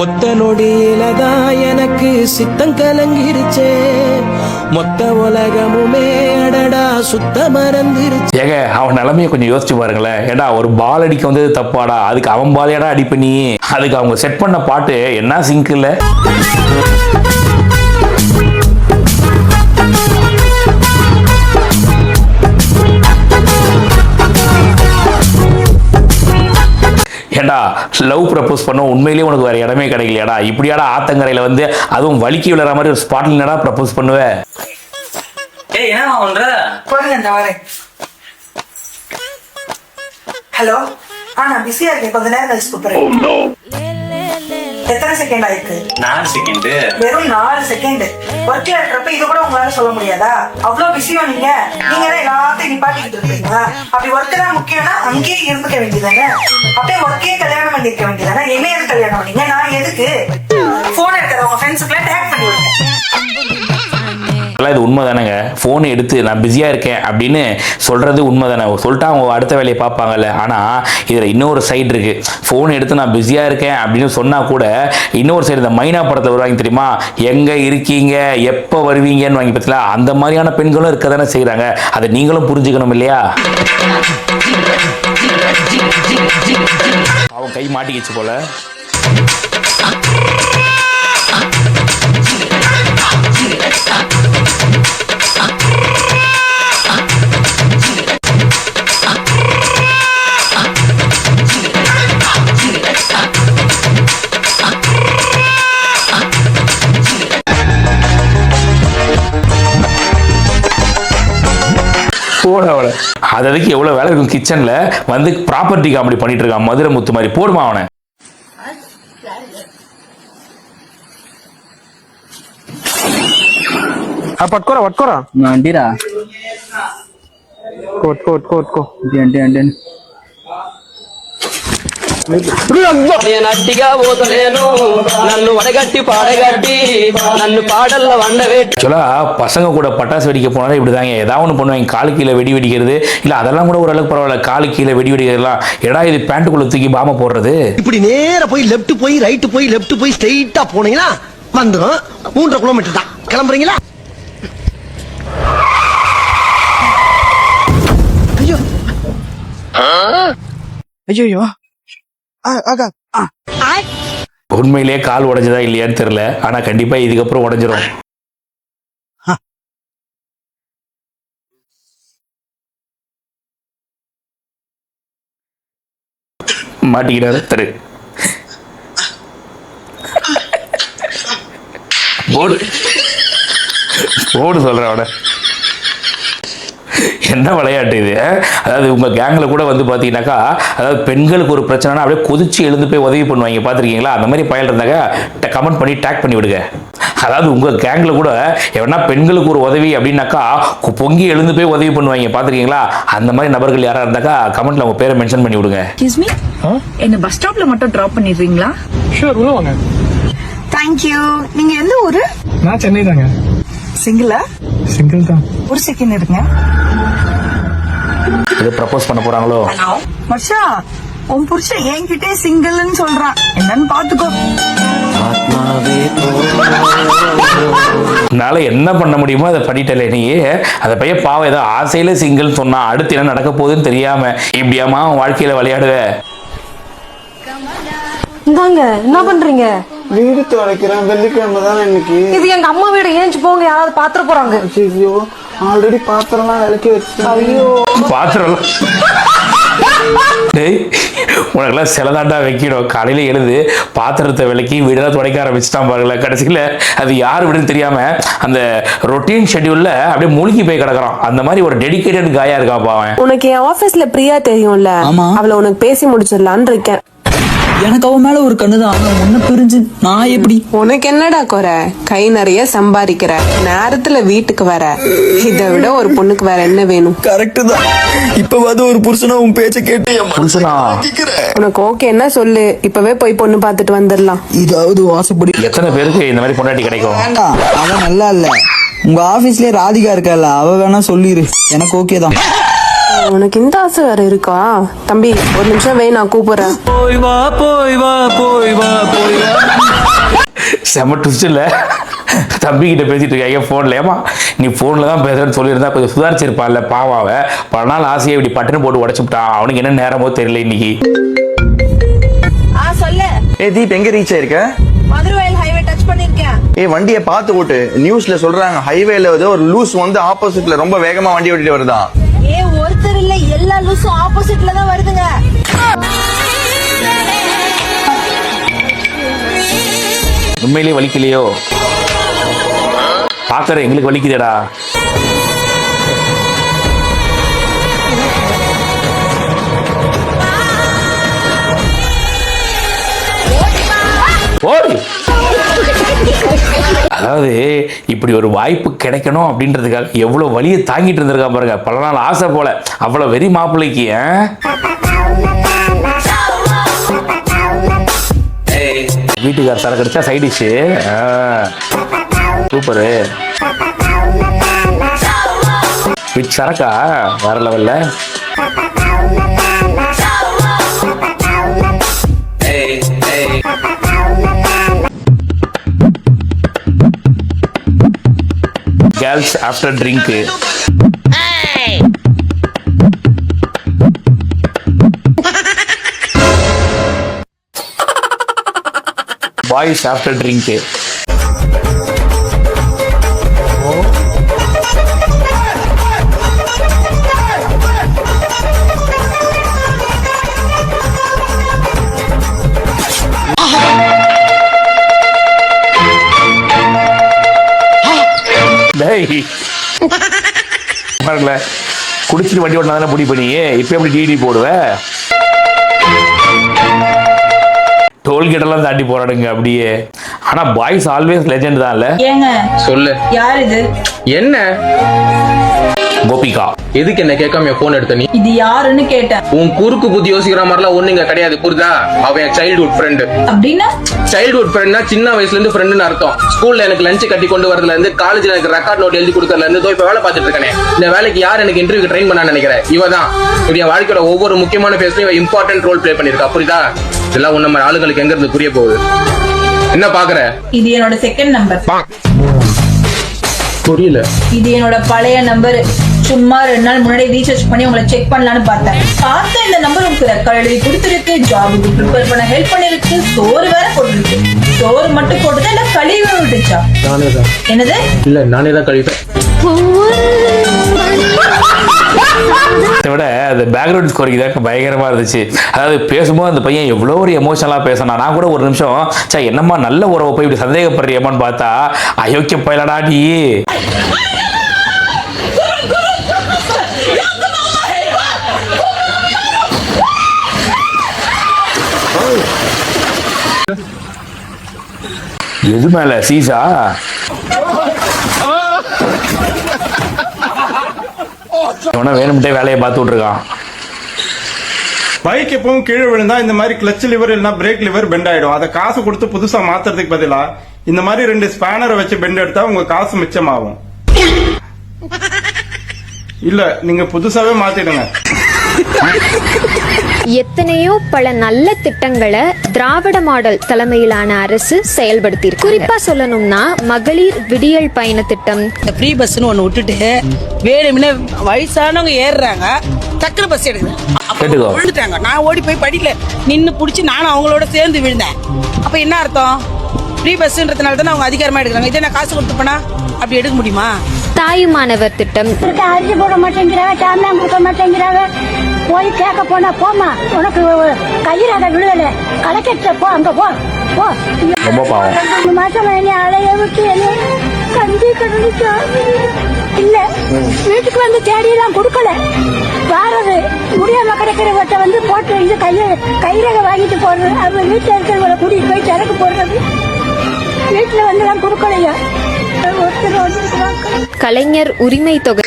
ஒத்த நொடியிலதான் எனக்கு சித்தம் கலங்கிருச்சே, மொத்த உலகமுமே அடடா சுத்த மறந்துருச்சு. ஏங்க அவன் நிலைமையை கொஞ்சம் யோசிச்சு பாருங்களேன். ஏடா ஒரு பால் அடிக்க வந்தது தப்பாடா, அதுக்கு அவன் பாலையடா அடிப்ப நீ. அதுக்கு அவங்க செட் பண்ண பாட்டு என்ன சிங்க் இல்ல. ஏண்டா லவ் ப்ரப்போஸ் பண்ண உண்மையிலேயே உனக்கு வேற இடமே கிடைக்கலையாடா, இப்படியாடா ஆத்தங்கரையில வந்து அதுவும் வலிக்கி விழுற மாதிரி ஒரு ஸ்பாட்ல என்னடா ப்ரப்போஸ் பண்ணுவ? ஏய் என்ன பண்ற? போடுங்க இந்த வரேன். ஹலோ, நான் பிஸியா இருக்கேன், கொஞ்ச நேரம் கழிச்சு கூப்பிடுறேன். எத்தனை செகண்ட் ஆயிருக்கு? 4 செகண்ட். வெறும் 4 செகண்ட். ஒர்க்ல இருக்கிறப்ப இது கூட உங்களால சொல்ல முடியாதா? அவ்வளவு பிஸியோ நீங்க? நீங்க எல்லாத்தையும் நிப்பாட்டிக்கிட்டு இருக்கீங்களா? அப்படி ஒர்க் தான் முக்கியம்னா அங்கேயே இருந்துக்க வேண்டியதானே? அப்படியே ஒர்க்கையே கல்யாணம் பண்ணிருக்க வேண்டியதானே? என்ன எதுக்கு கல்யாணம் பண்ணீங்க? நான் எதுக்கு? போன் எடுக்கிற உங்க ஃப்ரெண்ட்ஸுக்குலாம் டேக் பண்ணி விடுங்க. இது உண்மை தானேங்க. ஃபோன் எடுத்து நான் பிஸியாக இருக்கேன் அப்படின்னு சொல்கிறது உண்மை தானே. சொல்லிட்டு அவங்க அடுத்த வேலையை பார்ப்பாங்கல்ல. ஆனால் இதில் இன்னொரு சைடு இருக்குது. ஃபோன் எடுத்து நான் பிஸியாக இருக்கேன் அப்படின்னு சொன்னால் கூட இன்னொரு சைடு இந்த மைனா படத்தை வருவாங்க தெரியுமா, எங்கே இருக்கீங்க எப்போ வருவீங்கன்னு வாங்கி பார்த்தீங்களா, அந்த மாதிரியான பெண்களும் இருக்க தானே செய்கிறாங்க. அதை நீங்களும் புரிஞ்சுக்கணும் இல்லையா? அவன் கை மாட்டிக்கிச்சு போல. அதுக்கு எவ்வளவு வேலை இருக்கும் கிச்சன்ல வந்து ப்ராப்பர்ட்டி காமெடி பண்ணிட்டு இருக்கான் மதுரை முத்து மாதிரி. போடுமா அவனை. పట్టుకోరా పట్టుకోరా అంటీరా కొట్టుకో అంటే అంటే నట్టిగా పోతలేను నన్ను వడగట్టి పాడగట్టి నన్ను పాడల్ల వండవేట్టి. ஆக்சுவலா பசங்க கூட பட்டாசு வெடிக்க போனாலே இப்படிதாங்க ஏதாவது ஒன்று பண்ணுவாங்க. காலு கீழே வெடி வெடிக்கிறது இல்ல, அதெல்லாம் கூட ஓரளவுக்கு பரவாயில்ல. காலு கீழே வெடி வெடிக்கிறதுலாம் எடா இது பேண்ட்டுக்குள்ள தூக்கி பாம போடுறது. இப்படி நேர போய் லெஃப்ட் போய் ரைட் போய் லெஃப்ட் போய் ஸ்ட்ரெயிட்டா போனீங்கன்னா வந்துடும். 3.5 கிலோமீட்டர் தான். கிளம்புறீங்களா? ஐயோ ஐயோ உண்மையிலேயே கால் உடைஞ்சதா இல்லையான்னு தெரியல. ஆனா கண்டிப்பா இதுக்கப்புறம் உடைஞ்சிரும். மாட்டிக்கிறாரு தரு. போடு போடு சொல்றேன் அவனை. என்ன விளையாட்டு இது? அதாவது உங்க கேங்ல கூட வந்து பாத்தீங்கன்னாக்கா, அதாவது பெண்களுக்கு ஒரு பிரச்சனைனா அப்படியே கொதிச்சு எழுந்து போய் உதவி பண்ணுவாங்க, பாத்திருக்கீங்களா? அந்த மாதிரி பயல் இருந்தாக்க கமெண்ட் பண்ணி டேக் பண்ணி விடுங்க. அதாவது உங்க கேங்ல கூட எவனா பெண்களுக்கு ஒரு உதவி அப்படின்னாக்கா பொங்கி எழுந்து போய் உதவி பண்ணுவாங்க, பாத்திருக்கீங்களா? அந்த மாதிரி நபர்கள் யாரா இருந்தாக்கா கமெண்ட்ல உங்க பேரை மென்ஷன் பண்ணி விடுங்க. எக்ஸ்கியூஸ் மீ, என்ன பஸ் ஸ்டாப்ல மட்டும் டிராப் பண்ணிடுறீங்களா? ஷூர், உள்ள வாங்க. Thank you. நீங்க எந்த ஊரு? நான் சென்னை தாங்க. சிங்கிளா? சிங்கிள் தான். ஒரு செகண்ட் இருங்க. இது ப்ரப்போஸ் பண்ண போறாங்களோ? மர்ஷா, உன் புருஷன் என்கிட்டே சிங்கிள்னு சொல்றான், என்னன்னு பாத்துக்கோ. என்னால என்ன பண்ண முடியுமோ அதை பண்ணிட்டல. நீ அதை பையன் பாவம் ஏதோ ஆசையில சிங்கிள் சொன்னா அடுத்து என்ன நடக்க போகுதுன்னு தெரியாம இப்படியாமா வாழ்க்கையில விளையாடுவ. இந்தாங்க, என்ன பண்றீங்க? வீடு துடைக்கிறேன். வெள்ளிக்கிழமை தான் இன்னைக்கு. இது எங்க அம்மா வீடு, ஏஞ்சி போங்க, யாராவது பாத்திர போறாங்க. ஐயோ, ஆல்ரெடி பாத்திரம்லாம் விளக்கி வச்சு. ஐயோ, பாத்திரம் உனக்கெல்லாம் சிலதாண்டா வைக்கணும். காலையில எழுது பாத்திரத்தை விளக்கி வீடெல்லாம் துடைக்க ஆரம்பிச்சுட்டான் பாருங்கள. கடைசியில அது யாரு விடுன்னு தெரியாம அந்த ரொட்டீன் ஷெட்யூல்ல அப்படியே மூழ்கி போய் கிடக்குறான். அந்த மாதிரி ஒரு டெடிகேட்டட் காயா இருக்கா பாவன். உனக்கு என் ஆபீஸ்ல பிரியா தெரியும்ல? அவளை உனக்கு பேசி முடிச்சிடலான்னு இருக்கேன். எனக்கு அவன் மேல ஒரு கண்ணுதான். உன்ன பிரிஞ்சு நான் எப்படி? உனக்கு என்னடா குறை? கை நிறைய சம்பாதிக்கிற, நேரத்துல வீட்டுக்கு வர, இதை விட ஒரு பொண்ணுக்கு வேற என்ன வேணும்? கரெக்ட் தான். இப்பவாது ஒரு புருஷனா உன் பேச்ச கேட்டு புருஷனா உனக்கு ஓகே என்ன சொல்லு, இப்பவே போய் பொண்ணு பார்த்துட்டு வந்துடலாம். இதாவது வாசப்படி. எத்தனை பேருக்கு இந்த மாதிரி பொண்டாட்டி கிடைக்கும்? வேண்டாம், அவன் நல்லா இல்ல. உங்க ஆபீஸ்லயே ராதிகா இருக்கல, அவ வேணா சொல்லிரு. எனக்கு ஓகே தான். உனக்கு இந்த ஆசை வேற இருக்கா? தம்பி ஒரு நிமிஷம் வை, நான் கூப்பிடுறேன். போய் வா போய் வா போய் வா போய் வா. செம ட்விஸ்ட் இல்லை? தம்பி கிட்ட பேசிட்டு இருக்காங்க ஃபோன்ல. ஏமா நீ ஃபோனில் தான் பேசுறேன்னு சொல்லியிருந்தா கொஞ்சம் சுதாரிச்சிருப்பான்ல பாவாவை. பல நாள் ஆசையை இப்படி பட்டுன்னு போட்டு உடச்சுட்டான். அவனுக்கு என்ன நேரமோ தெரியல இன்னைக்கு. சொல்லு. தீப் எங்க ரீச் ஆயிருக்க? மதுரவாயல் ஹைவே டச் பண்ணிருக்கேன். வண்டியை பார்த்து ஓட்டு. நியூஸ்ல சொல்றாங்க ஹைவேல ஒரு லூஸ் வந்து ஆப்போசிட்ல ரொம்ப வேகமா வண்டி ஓட்டிட்டு வருதான். ஒருத்தர் இல்ல, எல்லா லூசும் ஆப்போசிட்ல தான் வருதுங்க. உண்மையிலேயே வலிக்கலையோ? பாக்குற எங்களுக்கு வலிக்குதேடா. ஓடி. அதாவது இப்படி ஒரு வாய்ப்பு கிடைக்கணும் அப்படின்றதுக்காக எவ்வளவு வலியை தாங்கிட்டு இருந்திருக்கா பாருங்க. பல நாள் ஆசை போல. அவ்வளவு வெறி மாப்பிள்ளைக்கு. வீட்டுக்கார சரக்கு அடிச்சா சைட் டிஷ். சூப்பரு. வித் சரக்கா வேற லெவல்ல. Girls after drink. Boys after drink. குடிச்சிட்டு வண்டி ஓட்டினா புடி பண்ணி இப்ப எப்படி டிடி போடுவ? டோல்கேட் எல்லாம் தாண்டி போறானுங்க அப்படியே. ஆனா பாய்ஸ் ஆல்வேஸ் லெஜெண்ட் தான் இல்ல? ஏங்க சொல்லு. யார் இது? என்ன கோபிகா. எதுக்கு என்ன கேட்காம போன் எடுத்த நீ? இது யாருன்னு கேட்டேன். உன் குறுக்கு புத்தி யோசிக்கிற மாதிரிலாம் ஒண்ணுங்க கிடையாது, புரியுதா? அவன் என் சைல்ட்ஹுட் ஃப்ரெண்டு. அப்படின்னா சைல்ட்ஹுட் ஃப்ரெண்ட்னா சின்ன வயசுல இருந்து ஃப்ரெண்டுன்னு அர்த்தம். ஸ்கூல்ல எனக்கு லஞ்ச் கட்டி கொண்டு வரதுல இருந்து, காலேஜ்ல எனக்கு ரெக்கார்ட் நோட் எழுதி கொடுக்கறதுல இருந்து இப்ப வேலை பார்த்துட்டு இருக்கேன். இந்த வேலைக்கு யார் எனக்கு இன்டர்வியூக்கு ட்ரெயின் பண்ண நினைக்கிறேன்? இவ தான். என் வாழ்க்கையோட ஒவ்வொரு முக்கியமான பேஸ்லயும் இம்பார்ட்டன்ட் ரோல் பிளே பண்ணிருக்கா, புரியுதா? இதெல்லாம் உன்ன மாதிரி ஆளுங்களுக்கு எங்க இருந்து புரிய போகுது? என்ன பாக்குற? இது என்னோட செகண்ட் நம்பர். புரியல. இது என்னோட பழைய நம்பர். சும்மா 2 நாள் முன்னாடி ரீசார்ஜ் பண்ணி உங்களை செக் பண்ணலான்னு பார்த்தேன். இந்த நம்பர் உங்களுக்கு ரெக்கார்ட் எழுதி கொடுத்துருக்கு, ஜாபுக்கு ப்ரிப்பேர் பண்ண ஹெல்ப் பண்ணிருக்கு, சோறு வேற போட்டுருக்கு. சோறு மட்டும் போட்டுதான் இல்ல கழுவி விட்டுச்சா? என்னது? இல்ல நானே தான் கழுவிட்டேன். விட அந்த பேக்ரவுண்ட் ஸ்கோரிங் தான் பயங்கரமா இருந்துச்சு. அதாவது பேசும்போது அந்த பையன் எவ்வளோ ஒரு எமோஷனலா பேசினா. நான் கூட ஒரு நிமிஷம் என்னம்மா நல்ல உறவை போய் இப்படி சந்தேகப்படுறியம்மான்னு பார்த்தா அயோக்கிய பயிலடா நீ. எது மேல சீசா? வேணும்ட்டே வேலையை பார்த்து விட்டுருக்கான். பைக் எப்பவும் கீழே விழுந்தா இந்த மாதிரி கிளச் லிவர் இல்லைன்னா பிரேக் லிவர் பெண்ட் ஆயிடும். அதை காசு கொடுத்து புதுசா மாத்துறதுக்கு பதிலா இந்த மாதிரி 2 ஸ்பேனரை வச்சு பெண்ட் எடுத்தா உங்க காசு மிச்சமாகும். இல்ல நீங்க புதுசாவே மாத்திடுங்க. எத்தனையோ பல நல்ல திட்டங்களை திராவிட மாடல் தலைமையிலான அரசு செயல்படுத்தி இருக்கு. குறிப்பா சொல்லணும்னா மகளிர் விடியல் பயண திட்டம். ஃப்ரீ பஸ்ன்னு ஒண்ணு விட்டுட்டு வேணும்னே வயசானவங்க ஏறுறாங்க, டக்குனு பஸ் எடுக்குது, விழுந்துட்டாங்க. நான் ஓடி போய் படிக்கல நின்னு புடிச்சு நானும் அவங்களோட சேர்ந்து விழுந்தேன். அப்ப என்ன அர்த்தம்? ஃப்ரீ பஸ்ன்றதுனால தானே அவங்க அதிகாரமா எடுக்கிறாங்க. இதே நான் காசு கொடுத்து போனா அப்படி எடுக்க முடியுமா? தாயுமானவர் திட்டம். அரிசி போட மாட்டேங்கிறாங்க, சாமியம் கொடுக்க மாட்டேங்கிறாங்க. போய் கேட்க போனா போமா, உனக்கு கையிறாத விழுதல கலெக்டர் போ, அங்க போ போ. ரொம்ப பாவம். 2 மாசம் என்ன அலைய விட்டு என்ன கஞ்சி கண்டுச்சா இல்ல, வீட்டுக்கு வந்து தேடி எல்லாம் கொடுக்கல. வாரது முடியாம கிடைக்கிறவட்ட வந்து போட்டு இது கைரக வாங்கிட்டு போடுறது. அவங்க வீட்டுல இருக்கிறவங்களை கூட்டிட்டு போய் சரக்கு போடுறது. வீட்டுல வந்து எல்லாம் கொடுக்கலையா? கலைஞர் உரிமை தொகை.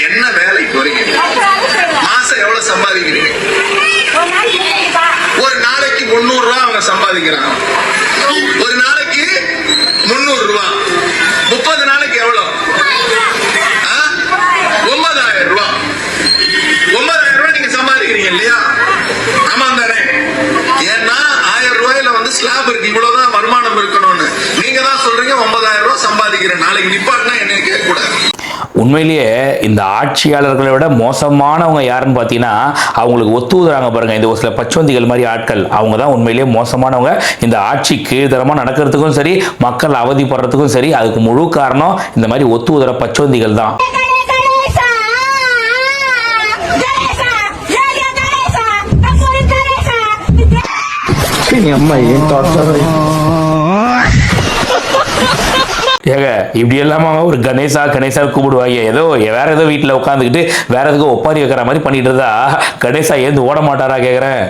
என்ன வேலை போறீங்க? மாசம் எவ்வளவு சம்பாதிக்கிறீங்க? ஒரு நாளைக்கு 300 ரூபாய் அவங்க சம்பாதிக்கிறாங்க. ஒரு நாளைக்கு 300 ரூபாய். 30 நாளைக்கு எவ்வளவு? 9,000. சம்பாதிக்கிறேன், நாளைக்கு நிப்பாட்டினா என்னை கேட்கக்கூடாது. உண்மையிலேயே இந்த ஆட்சியாளர்களை விட மோசமானவங்க யாருன்னு பார்த்தீங்கன்னா அவங்களுக்கு ஒத்து ஊதுறாங்க பாருங்க, இந்த ஒரு சில பச்சோந்திகள் மாதிரி ஆட்கள். அவங்க தான் உண்மையிலேயே மோசமானவங்க. இந்த ஆட்சி கீழ்தரமாக நடக்கிறதுக்கும் சரி, மக்கள் அவதிப்படுறதுக்கும் சரி, அதுக்கு முழு காரணம் இந்த மாதிரி ஒத்து ஊதுற பச்சோந்திகள் தான். ஏங்க இப்படி எல்லாம ஒரு கணேசா கூப்பிடுவாங்க. ஏதோ வேற ஏதோ வீட்டில் உட்காந்துக்கிட்டு வேற எதுக்கும் ஒப்பாரி வைக்கிற மாதிரி பண்ணிட்டு இருந்தா கணேசா ஏந்து ஓட மாட்டாரா கேட்குறேன்.